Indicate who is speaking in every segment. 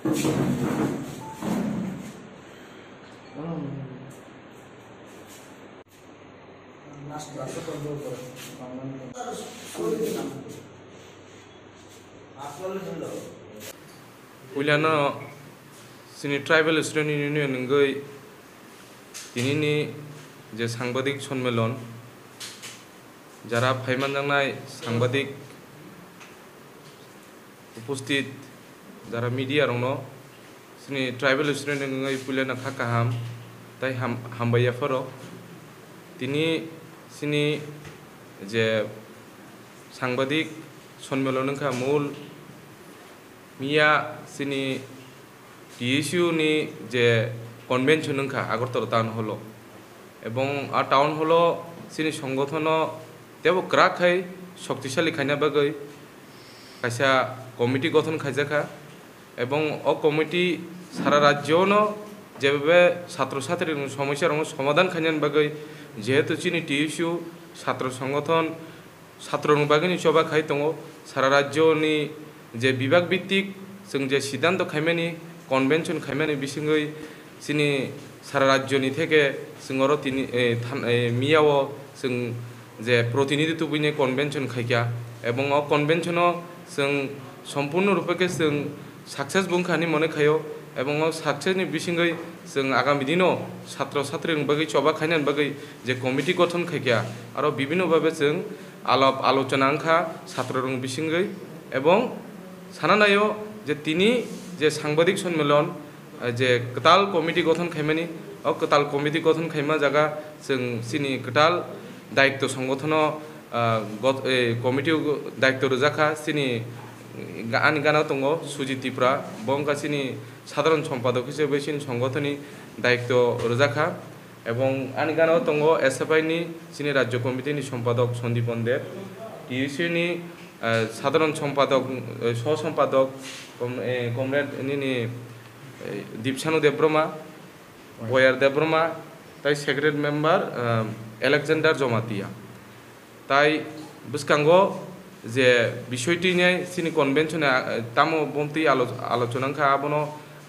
Speaker 1: Uliano sini tribal student union ngai tinini je সাংবাদিক সম্মেলন যারা ফাইমান জানাই সাংবাদিক উপস্থিত যারা মিডিয়া রং sini tribal student ngai puliana khakaham tai hambaya faro tini sini je সাংবাদিক সম্মেলন ka mul Mia sini TSU ni je convention nungkha Agartala town holo ebong a town holo sini সংগঠন tebo krak hai শক্তিশালী খাইনা bagoi kaisa committee গঠন খাইজাখা এবং ও committee সারা রাজ্যনো যেভাবে ছাত্র ছাত্রীর সমস্যার সমাধান খাইনান bagoi যেহেতু চিনি TSU ছাত্র সংগঠন ছাত্র বাগিনি সভা খাই দङ সারা রাজ্যনি যে বিভাগ ভিত্তিক जों যে সিদ্ধান্ত খাইমানি কনভেনশন খাইমানি বিসিঙ্গই সিনি সারা রাজ্যনি থেকে जोंरो তিনি মিয়াও जों যে প্রতিনিধিত্ব বইনে কনভেনশন খাইকা এবং ও কনভেনশনও जों সম্পূর্ণ রূপে जों সাকসেস বুংখানি মনে খায়ো এবং ও সাকসেসনি বিসিঙ্গই जों আগামী দিনও ছাত্র ছাত্রীর বাগै সভা খাইনান বাগै যে কমিটি গঠন খাইকা আর বিভিন্নভাবে जों আলাপ আলোচনা আংখা ছাত্ররং বিসিঙ্গই এবং সানানায়ও যে তিনি যে সাংবাদিক সম্মেলন যে কতাল কমিটি গঠন খাইমানি ও কতাল কমিটি গঠন খাইমা জায়গা जों সিনি কতাল দায়িত্ব সংগঠন কমিটি দায়িত্ব রোজাখা সিনি আনি গানা দङ সুজিত ত্রিপুরা বংকা সিনি সাধারণ সম্পাদক হিসেবে সিনি সংগঠননি দায়িত্ব রোজাখা এবং আনি গানাও দङ SFI ni সিনি রাজ্য কমিটিনি সম্পাদক সন্দীপন দেব TSU ni সাধারণ সম্পাদক সহ সম্পাদক কমরেড নিনি দীপসানু দেবব্রমা বয়ার দেবব্রমা তাই সেক্রেটারি মেম্বার আলেকজান্ডার জমাতিয়া তাই বুসকাঙ্গ যে বিষয়টি নিয়ে সিনি কনভেনশনে তামো বমতি আলোচনাখা আবনো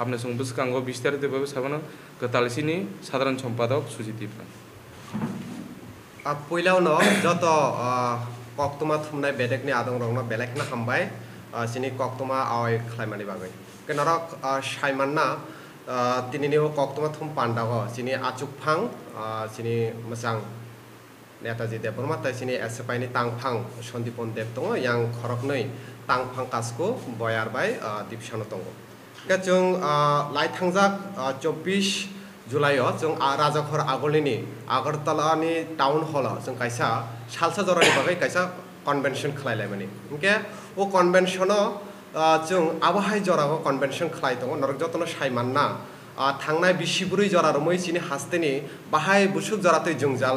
Speaker 1: আপনি সঙ্গে বুসকাঙ্গ বিস্তারিতভাবে সাবানো গতালসিনি সাধারণ সম্পাদক সুজিত ত্রিপুরা
Speaker 2: পয়লাউনো যত কক্তমা থুমনাই বেদেকনি আদং রংনা বেলেকনা হামবাই সিনি কক্তমা আওয়াই খাইমানি বাগৈ কেনরক সাইমাননা তিনিনিও কক্তমা থুম পান্ডাগ সিনি আচুকফাং সিনি মোজাং নেতাজি দেববর্মা তাই সিনি SFI ni তাংফাং সন্দীপন দেব দङ yang খরকनै তাংফাং কাসকো বয়ারবাই দীপসানো দङ কে जों लाइथांजाक 24 जुलाइआव जों राजाघर आगोलनि आगरतलानि टाउन हलाव जों कायसा सालसा जरानि बागै कायसा कन्वेन्शन खालायलायमानि ओंके ओ कन्वेन्शनाव जों आबहाय जरागाव कन्वेन्शन खालाय दङ नरक जतन सायमानना थांनाय 24 जरा रमै सिनि हास्तेनि बाहाय बुसुक जरातै जोंजाल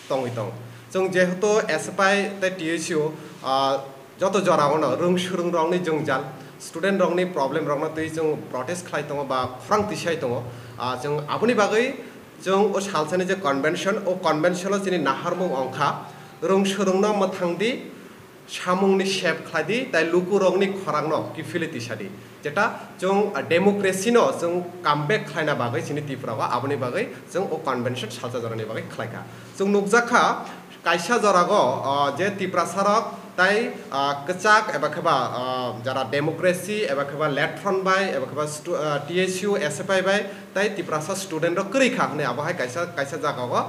Speaker 2: दङै दङ जों जेहेतु SFI ताय TSU जत जरागावनो रों सुरुं रंनि जोंजाल स्टुडेन्ट रंनि प्रब्लेम रंना तै जों प्रोटेस्ट खालाय दङ बा खरां तिसाय दङ जों आबुनि बागै जों ओ सालसानि जे कन्वेन्शन ओ कन्वेन्शनाव जोंनि नाहारमुं अंखा रों सुरुंनो मथांदि सामुंनि शेप खालायदि ताय लुकु रंनि खरांनो किफिलि तिसादि जेटा जों डेमोक्रेसिनो जों कामबेक खालायना बागै जोंनि त्रिपुराव आबुनि बागै जों ओ कन्वेन्शन सालसा जरानि बागै खालायखा जों नुकजाखा कायसा जरागो जे त्रिपुरा सारक তাই কচাক এবা খেবা যারা ডেমোক্রেসি এবা খেবা লেটফ্রন বাই এবা খেবা TSU SFI বাই তাই ত্রিপুরাসা স্টুডেন্ট করিখা হনে আবহাই কাইসা কাইসা জাগাও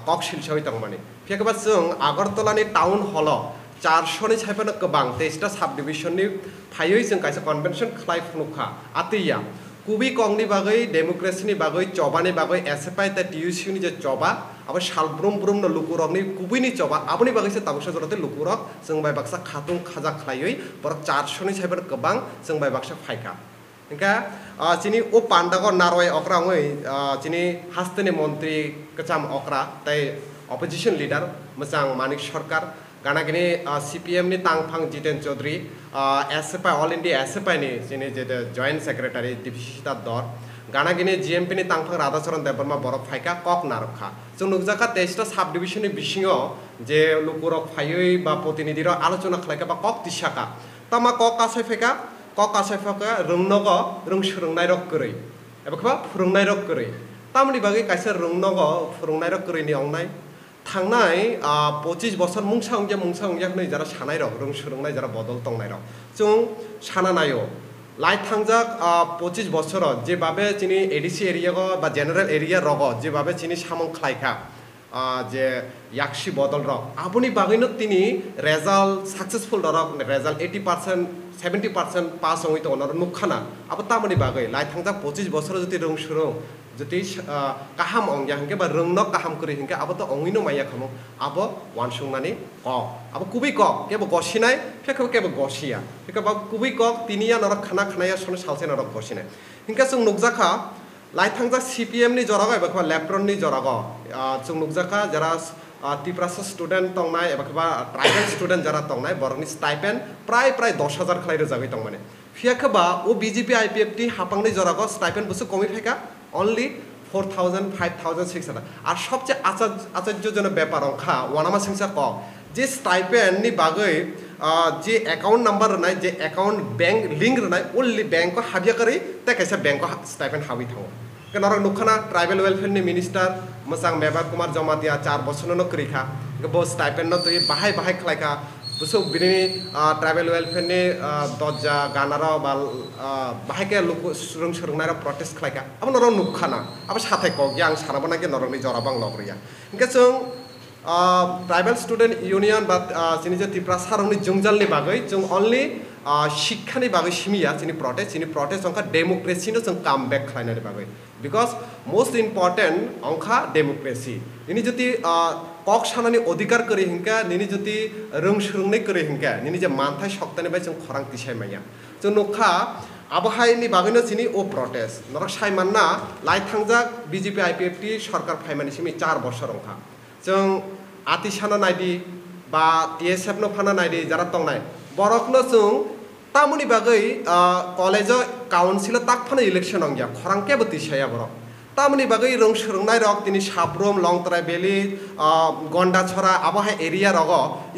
Speaker 2: কক শিলসাই তংমানি ফেকেবা जों আগরতলানি টাউন হল 400 नि साइफानो गोबां 23टा साब डिविजननि फायै जों कायसा कन्वेन्शन खालाय फुनुखा आतैया कुबि कंनि बागै डेमोक्रेसिनि बागै चबानि बागै SFI ता TSU नि जे चबा अब सालब्रुम ब्रुम न लुकुरकनि कुबिनि चबा आबुनि बागैसो ताबुसा जरते लुकुरक जों बाय बाक्सा खातुं खाजा खालायै बर 400 नि साइफानो गोबां जों बाय बाक्सा फायखा इनका चिनि ओ पान्डाग नारवाय अक्राङै चिनि हास्तेनि मन्त्री कचाम अक्रा ताय अपोजिशन लीडर मोजां मानिक सरकार गानागिनि CPM नि तांफां Jiten Chowdhury SFI all India SFI नि चिनि जे जॉइंट सेक्रेटारि दीपशिता दर गानागिनि GMP नि तांफां राधाचरण देबबर्मा बरक फायका कक नारखा जों नुकजाखा 23टा साब डिविजन नि बिसिङाव जे लुकुरक फायै बा प्रतिनिधिर आलोचना खालायका बा कक तिसाका तामा कक कासाय फायका kok kasaifaka rungnogo rung surungnai rok koroi eba khaba phurungnai rok koroi tamni bagi kaisa rungnogo phurungnai rok koroi ni ongnai thangnai 25 বছর mungsa ongja hnoi jara sanai rok rung surungnai jara bodol tongnai rok chung sana nayo লাই থাংজাক 25 বছর যেভাবে চিনি ADC area বা general area রগ যেভাবে চিনি সামং খাইখা যে ইয়াকশি বদল রক আপনি বাগৈনো তিনি result successful rock result 80% 70% pass হই তো অনর নুখানা আব তামনি বাগৈ লাই থাংজাক 25 বছর যদি রং সুরং যদি কাহাম অংয়া হংকে বা রংন কাহাম করি হংকে আব তো অংইনো মাইয়া খামো আব ওয়ানসুংনানি ক আব কুবি ক কেব গসিনাই ফেক কেব গসিয়া ফেক বা কুবি ক তিনিয়া নরক খানা খানায়া সনে সালসে নরক গসিনাই হিংকা जों নুকজাখা লাই থাংজাক সিপিএম ni জরাগ এবা খবা লেফটন ni জরাগ जों নুকজাখা যারা তিপ্রাসা স্টুডেন্ট তংনাই এবা খবা ট্রাইবেল স্টুডেন্ট যারা তংনাই বরংনি স্টাইপেন্ড প্রায় 10,000 খালাই রজাগৈ তংমানে ফিয়াখবা ও বিজেপি আইপিএফটি হাপাংনি জরাগ স্টাইপেন্ড বসু কমি ফাইকা অনলি 4,000 5,000 600 আর সবচেয়ে আশ্চর্যজনক ব্যাপার অংখা ওয়ানামা সিংসা ক যে স্টাইপেন্ড ni বাগৈ যে অ্যাকাউন্ট নাম্বার রনাই যে অ্যাকাউন্ট ব্যাংক লিংক রনাই ওনলি ব্যাংক হাবিয়া করি তা কাইসা ব্যাংক স্টাইপেন্ড হাবি থাও কেনর নুখানা ট্রাইবেল ওয়েলফেয়ার ni মিনিস্টার মসাং মেবার কুমার জমাতিয়া 4 বছর ন করিখা গো স্টাইপেন্ড ন তুই বাহাই খালাইখা বুসু বিনি ট্রাইবেল ওয়েলফেয়ার ni দজ্জা গানারা বা বাহাইকে লোক সুরং সুরংনারা প্রটেস্ট খালাইখা আব নর নুখানা আব সাথে ক গ্যাং সারাবনা কে নরনি জরাবাং লগরিয়া ইনকে जों ট্রাইবেল স্টুডেন্ট ইউনিয়ন বা চিনি যে ত্রিপুরা সারংনি জংজালনি বাগৈ जों অনলি শিক্ষানি বাগৈ সিমিয়া চিনি প্রটেস্ট অংখা ডেমোক্রেসিনো जों কাম ব্যাক খালাইনানি বাগৈ বিকজ মোস্ট ইম্পর্টেন্ট অংখা ডেমোক্রেসি নিনি যদি কক সানানি অধিকার করি হিংকা নিনি যদি রং সুরংনি করি হিংকা নিনি যে মানথাই শক্তানি বাই जों খরাং তিসাই মাইয়া जों নখা আবহাইনি বাগৈনো চিনি ও প্রটেস্ট নরক সাইমাননা লাই থাংজাক বিজেপি আইপিএফটি সরকার ফাইমানি সিমি 4 বছর অংখা जों আতিসানা নাইদি বা টিএসএফ নো ফানা নাইদি যারা তংনাই বরকনো जों তামুনি বাগৈ কলেজ কাউন্সিল তাক ফানা ইলেকশন অংয়া খরাংকে বতিসায়া বরক তামুনি বাগৈ রং সুরংনাই রক তিনি সাব্রম লংতরাই বেলি গন্ডাছড়া আবহাই এরিয়া রগ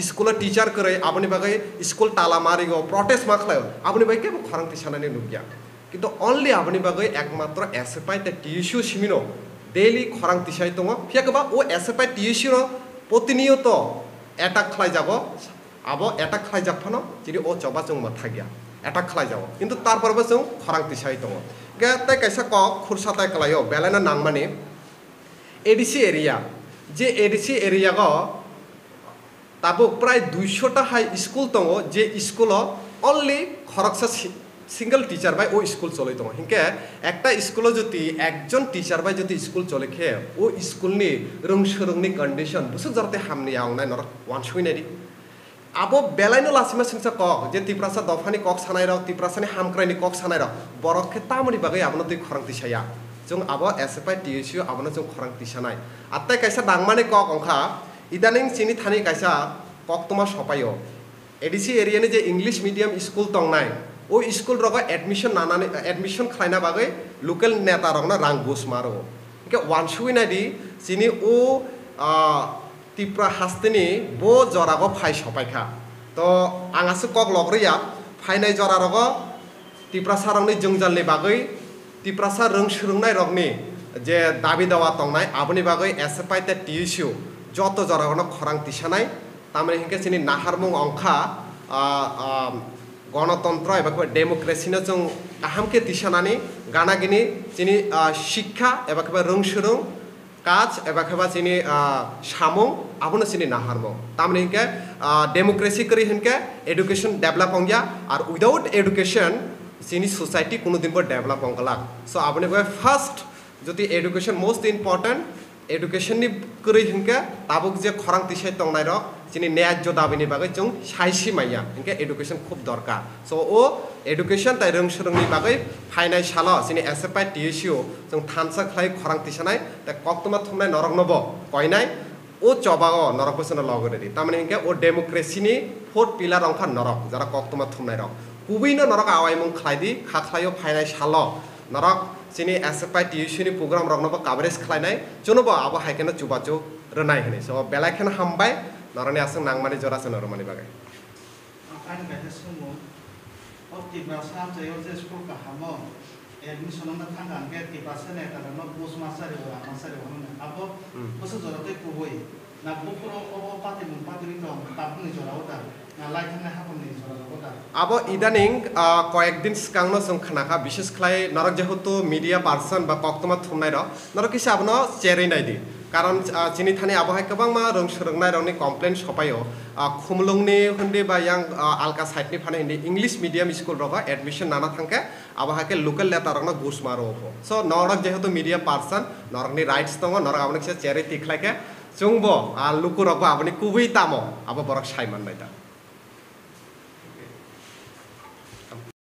Speaker 2: স্কুল টিচার করে আবনি বাগৈ স্কুল তালা মারিগ প্রটেস্ট মাখলায় আবনি বাগৈ কেব খরাং তিসানানি নুগিয়া কিন্তু অনলি আবনি বাগৈ একমাত্র এসএফআই তে টিইসিউ সিমিনো ডেইলি খরাং তিসাই দङ ফিয়াকবা ও এসএফআই টিইসিউ প্রতিনিয়ত অ্যাটাক খালাই যাব আব অ্যাটাক খালাই যাফানো যদি ও চবা जों মাথাগিয়া অ্যাটাক খালাই যাব কিন্তু তারপরবো जों খরাং তিসাই দङ গে তাই কাইসা ক খুরসাতাই কলায়ো বেলানা নাংমানি এডিসি এরিয়া যে এডিসি এরিয়া গ তাবো প্রায় 200টা হাই স্কুল দङ যে স্কুল অনলি খরকসা সিঙ্গল টিচার বাই ও স্কুল চলে দङ হিংকে একটা স্কুল যদি একজন টিচার বাই যদি স্কুল চলে খে ও স্কুলনি রং সুরংনি কন্ডিশন বুসু জরতে হামনি আংনাই নর ওয়ান সুইনারি আবো বেলাইনো লাসিমা সিংসা কক যে তিপ্রাসা দফানি কক সানাই রক তিপ্রাসানি হামক্রাইনি কক সানাই রক বরখে তামনি বাগৈ আবনো তুই খরাং তিসায়া जों আবো এসএফআই টিইসিউ আবনো जों খরাং তিসানাই আত্তাই কাইসা ডাংমানি কক অংখা ইদানিং চিনি থানি কাইসা কক তোমা সপাইও এডিসি এরিয়ানি যে ইংলিশ মিডিয়াম স্কুল তংনাই ও স্কুল রগ এডমিশন নানানি এডমিশন খাইনা বাগৈ লোকাল নেতা রগনা রাং ঘুষ মারো কে ওয়ান সুইনাদি চিনি ও ত্রিপুরা হাস্তিনি বো জরাগ ফাই সপাইখা তো আঙাসো কক লগরিয়া ফাইনাই জরা রগ ত্রিপুরা সারংনি জংজালনি বাগৈ ত্রিপুরা সার রং সুরংনাই রগনি যে দাবি দেওয়া তংনাই আবনি বাগৈ এসএফআই তে টিইসিউ যত জরাগনো খরাং তিসানাই তামনি হিংকে চিনি নাহারমুং অংখা গণতন্ত্র এবা ডেমোক্রেসিনো जों কাহামকে তিসানানি গানাগিনি চিনি শিক্ষা এবা রং সুরং কাজ এবা চিনি সামং আবনো চিনি নাহারমং তামনি হিংকে ডেমোক্রেসি করি হিংকে এডুকেশন ডেভেলপ হংয়া আর উইদাউট এডুকেশন চিনি সোসাইটি কোনোদিন পর ডেভেলপ হংলাক সো আপনি ফার্স্ট যদি এডুকেশন মোস্ট ইম্পর্টেন্ট এডুকেশন नि করি হিংকে তাবুক যে খরাং তিসাই তংনাই রক চিনি ন্যায্য দাবিনি বাগৈ जों সাইসি মাইয়া হিংকে এডুকেশন খুব দরকার সো ও এডুকেশন তাই রং সুরংনি বাগৈ ফাইনাই সাল চিনি এসএফআই টিইসিউ जों থানসা খাই খরাং তিসানাই তা কক্তমা থমনাই নরক নব কয়নাই ও চবাও নরক বসন লগরেদি তামানে হিংকে ও ডেমোক্রেসিনি ফোর্থ পিলার অংখা নরক যারা কক্তমা থমনাই রক কুবিনো নরক আওয়াইমুং খাইদি খাখলাইও ফাইনাই সাল নরক চিনি এসএফআই টিইসিউনি প্রোগ্রাম রগনব কাভারেজ খাইনাই জনব আবো হাইকেনা চুবাচু রনাই হনি সো বেলাইখান হামবাই নরনি আসং নাংমানি জরাসন নরমানি বাগৈ
Speaker 3: Tiba sam saya je sekolah kahamo, admission na tanggan ke tiba sana kada no bus masa de orang abo bus jora te kuboi na bukro obo pati ni dong tapung ni jora utar na lai thangna hapun ni jora utar
Speaker 2: abo idaning কয়েকদিন সিগাংনো जों खोनाखा বিশেষ খাই নরক যেহেতু media person বা কক্তমা থুমনাই র নরক কিসে আবনো চেরি নাইদি কারণ চিনি থানি আবহাই गोबां मा रों सोलोंनाय रंनि कमप्लेन सफायो खुमलुंनि हन्दी बा यां आलका साइडनि फाने हिंदी इंग्लिश मिडियाम स्कुल रबा एडमिशन नाना थांके आबहाके लोकल लेता रंगनो घुस मारो सो नरक जेहेतु मिडिया पार्सन नरकनि राइट्स दङ नरक आबनि से चेरि तिखलायके जोंबो लुकुरबो आबनि कुबै तामो आबो बरक साइमान नायदा